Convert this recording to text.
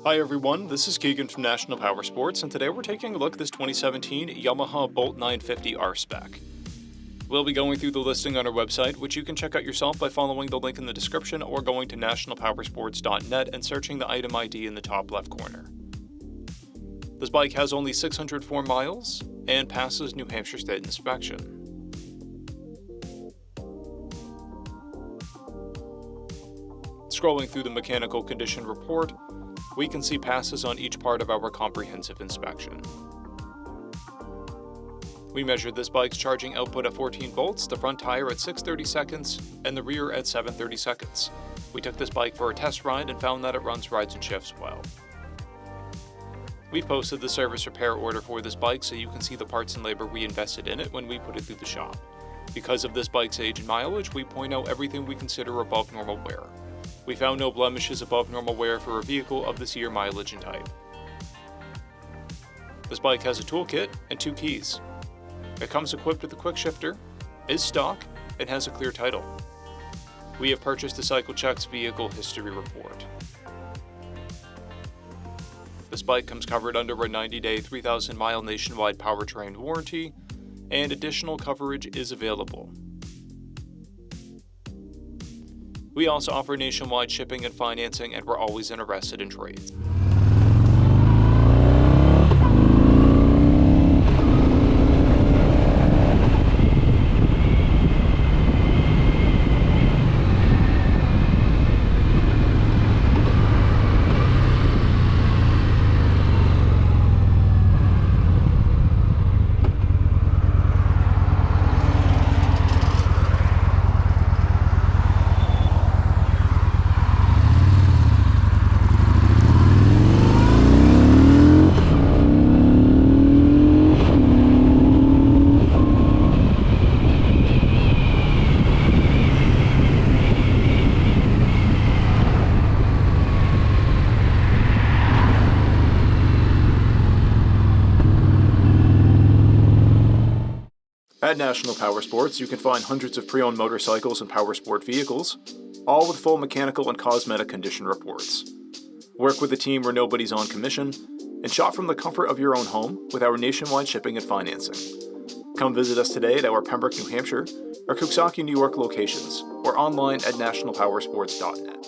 Hi everyone, this is Keegan from National Powersports, and today we're taking a look at this 2017 Yamaha Bolt 950 R-SPEC. We'll be going through the listing on our website, which you can check out yourself by following the link in the description or going to nationalpowersports.net and searching the item ID in the top left corner. This bike has only 604 miles and passes New Hampshire State inspection. Scrolling through the mechanical condition report, we can see passes on each part of our comprehensive inspection. We measured this bike's charging output at 14 volts, the front tire at 630 seconds, and the rear at 730 seconds. We took this bike for a test ride and found that it runs rides and shifts well. We've posted the service repair order for this bike so you can see the parts and labor we invested in it when we put it through the shop. Because of this bike's age and mileage, we point out everything we consider above normal wear. We found no blemishes above normal wear for a vehicle of this year mileage and type. This bike has a toolkit and 2 keys. It comes equipped with a quick shifter, is stock, and has a clear title. We have purchased the CycleCheck's vehicle history report. This bike comes covered under a 90-day, 3,000-mile nationwide powertrain warranty, and additional coverage is available. We also offer nationwide shipping and financing, and we're always interested in trades. At National Powersports, you can find hundreds of pre-owned motorcycles and powersport vehicles, all with full mechanical and cosmetic condition reports. Work with a team where nobody's on commission, and shop from the comfort of your own home with our nationwide shipping and financing. Come visit us today at our Pembroke, New Hampshire, or Coxsackie, New York locations, or online at nationalpowersports.net.